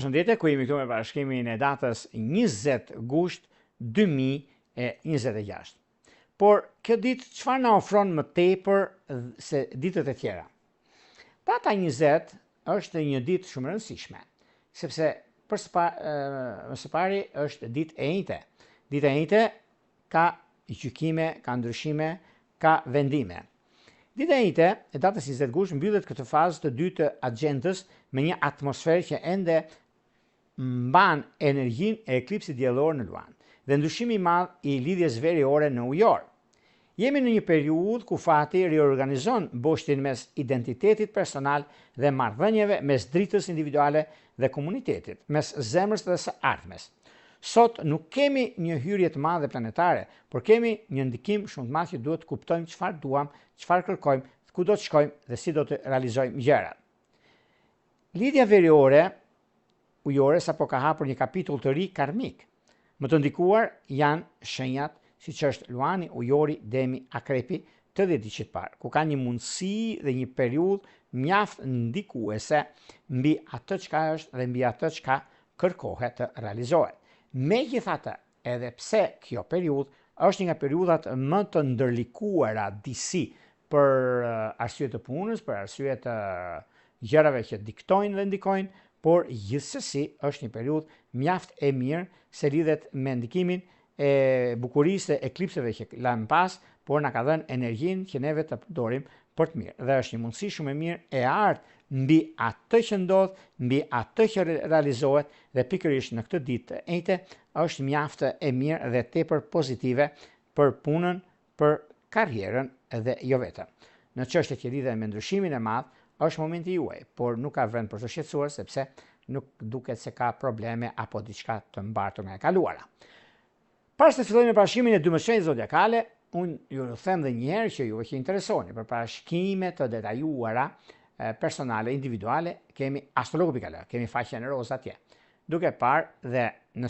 Përshëndetje, ku jemi këtu me parashkrimin e datës 20 gusht 2026. Por kjo ditë çfarë na ofron më tepër se ditët e tjera? Data 20 është një ditë shumë e rëndësishme, sepse më së pari është ditë e njëjte. Dita e njëjte ka gjykime, ka ndryshime, ka vendime. Dita e njëjte e datës 20 gusht mbyllet këtë fazë të dytë të agjendës me një atmosferë që ende mban energjinë e eklipsit diellor në Luan dhe ndryshimi i madh i lidhjes veriore në ujor. Jemi në një periudhë ku fati riorganizon boshtin mes identitetit personal dhe marrëdhënieve mes dritës individuale dhe komunitetit, mes zemrës dhe së ardhmes. Sot nuk kemi një hyrje të madhe planetare, por kemi një ndikim shumë të madh që duhet të kuptojmë çfarë duam, çfarë kërkojmë, ku do të shkojmë dhe si do të realizojmë gjërat. Lidhja veriore ujore sapo ka hapur një kapitull të ri karmik. Më të ndikuar janë shenjat siç është Luani, Ujori, Demi, Akrepi të 10 diqit parë, ku ka një mundësi dhe një periudhë mjaft ndikuese mbi atë çka është dhe mbi atë çka kërkohet të realizohet. Megjithatë, edhe pse kjo periudhë është një nga periudhat më të ndërlikuara disi për arsye të punës, për arsye të gjërave që diktojnë dhe ndikojnë, por gjithsesi është një periudhë mjaft e mirë se lidhet me ndikimin e bukurisë e eklipseve që lanë pas, por na ka dhënë energjinë që neve të përdorim për të mirë. Dhe është një mundësi shumë e mirë e artë mbi atë që ndodh, mbi atë që realizohet dhe pikërisht në këtë ditë e njëjte është mjaft e mirë dhe tepër pozitive për punën, për karrierën dhe jo vetëm. Në çështjet që lidhen me ndryshimin e madh, është momenti juaj, por nuk ka vend për të shqetësuar sepse nuk duket se ka probleme apo diçka të mbartur nga e kaluara. Para se të fillojmë me parashikimin e 12 shenjave zodiakale, unë ju them edhe një herë që juve që interesoni për parashikime të detajuara personale, individuale, kemi astrologu.al, kemi faqen roz atje. Duke parë dhe në